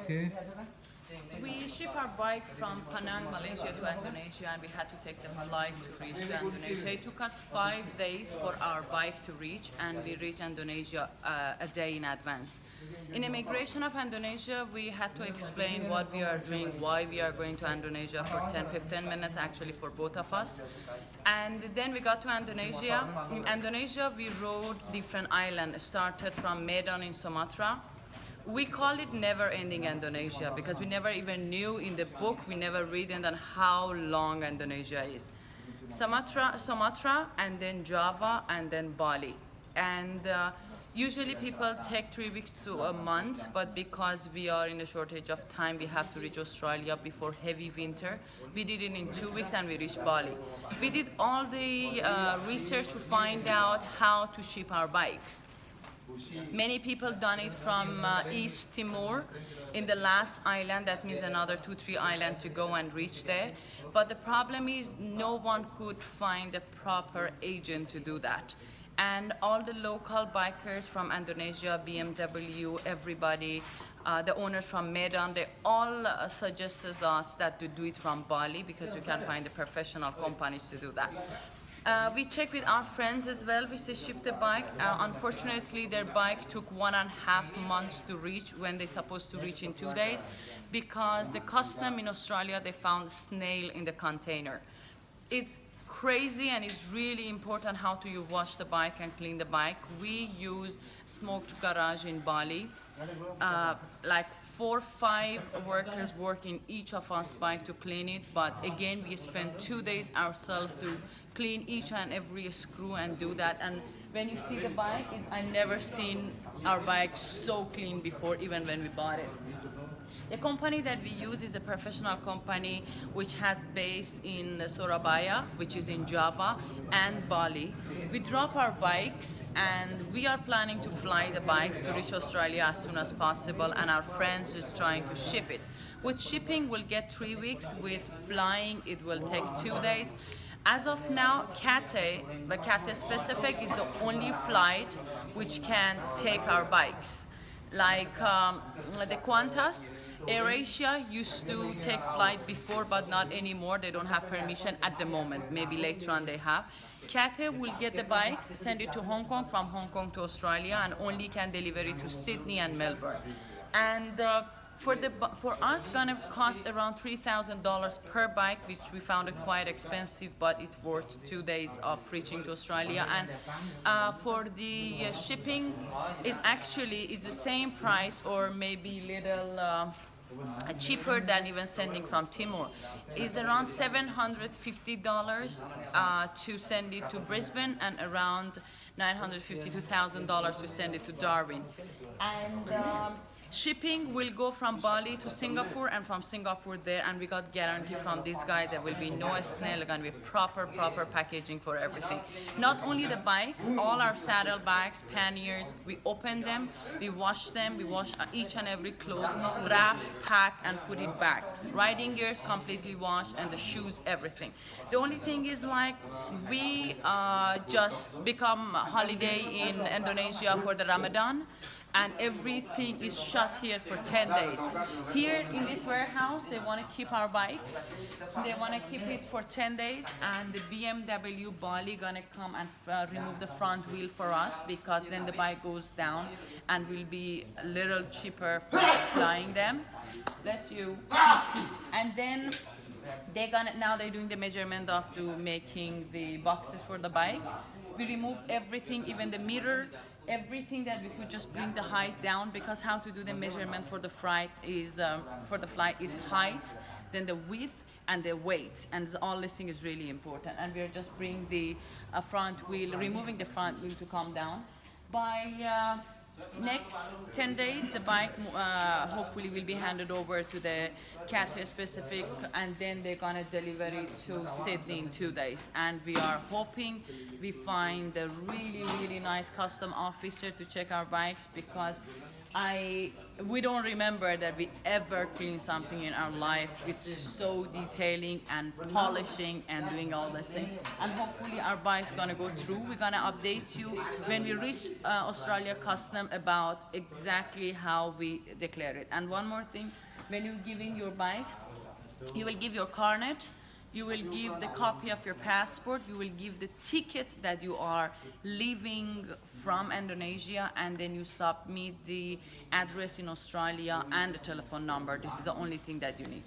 Okay. We ship our bike from Penang, Malaysia to Indonesia, and we had to take the flight to reach to Indonesia. It took us 5 days for our bike to reach, and we reached Indonesia a day in advance. In immigration of Indonesia, we had to explain what we are doing, why we are going to Indonesia for 10-15 minutes, actually for both of us. And then we got to Indonesia. In Indonesia, we rode different islands, started from Medan in Sumatra. We call it never-ending Indonesia because we never even knew in the book, we never read on how long Indonesia is. Sumatra, and then Java, and then Bali. And usually people take 3 weeks to a month, but because we are in a shortage of time, we have to reach Australia before heavy winter. We did it in 2 weeks and we reached Bali. We did all the research to find out how to ship our bikes. Many people done it from East Timor in the last island. That means another 2-3 islands to go and reach there. But the problem is no one could find a proper agent to do that. And all the local bikers from Indonesia, BMW, everybody, the owners from Medan, they all suggested us that to do it from Bali because you can find the professional companies to do that. We checked with our friends as well, which they shipped the bike. Unfortunately, their bike took 1.5 months to reach when they're supposed to reach in 2 days because the custom in Australia, they found snail in the container. It's crazy and it's really important how do you wash the bike and clean the bike. We use smoked garage in Bali. Like 4-5 workers work in each of us bike to clean it, but again we spend 2 days ourselves to clean each and every screw and do that. And when you see the bike, I never seen our bike so clean before, even when we bought it. The company that we use is a professional company which has base in Surabaya, which is in Java, and Bali. We drop our bikes and we are planning to fly the bikes to reach Australia as soon as possible, and our friends is trying to ship it. With shipping, we'll get 3 weeks. With flying, it will take 2 days. As of now, Cathay, the Cathay Pacific is the only flight which can take our bikes. Like the Qantas, AirAsia used to take flight before, but not anymore. They don't have permission at the moment. Maybe later on they have. Cathay will get the bike, send it to Hong Kong, from Hong Kong to Australia, and only can deliver it to Sydney and Melbourne. And for us, gonna cost around $3,000 per bike, which we found it quite expensive, but it's worth 2 days of reaching to Australia. And for the shipping, is the same price or maybe little cheaper than even sending from Timor. Is around $750 to send it to Brisbane, and around $950 to $1,000 to send it to Darwin. And shipping will go from Bali to Singapore and from Singapore there, and we got guarantee from this guy there will be no snail, going to be proper packaging for everything. Not only the bike, all our saddlebags, panniers, we open them, we wash each and every clothes, wrap, pack, and put it back. Riding gears completely washed, and the shoes, everything. The only thing is like we just become holiday in Indonesia for the Ramadan, and everything is shut here for 10 days. Here in this warehouse, they want to keep our bikes. They want to keep it for 10 days, and the BMW Bali gonna come and remove the front wheel for us, because then the bike goes down and will be a little cheaper for flying them. Bless you. And then they're doing the measurement of making the boxes for the bike. We remove everything, even the mirror, everything that we could just bring the height down, because how to do the measurement for the flight is height, then the width and the weight, and all this thing is really important. And we're just bringing the front wheel, removing the front wheel to come down. By next 10 days, the bike hopefully will be handed over to the Cathay Pacific, and then they're gonna deliver it to Sydney in 2 days. And we are hoping we find a really nice custom officer to check our bikes, because we don't remember that we ever cleaned something in our life with so detailing and polishing and doing all the things. And hopefully our bike's gonna go through. We're gonna update you when we reach Australia Custom about exactly how we declare it. And one more thing, when you give in your bikes, you will give your carnet, you will give the copy of your passport, you will give the ticket that you are leaving from Indonesia, and then you submit the address in Australia and the telephone number. This is the only thing that you need.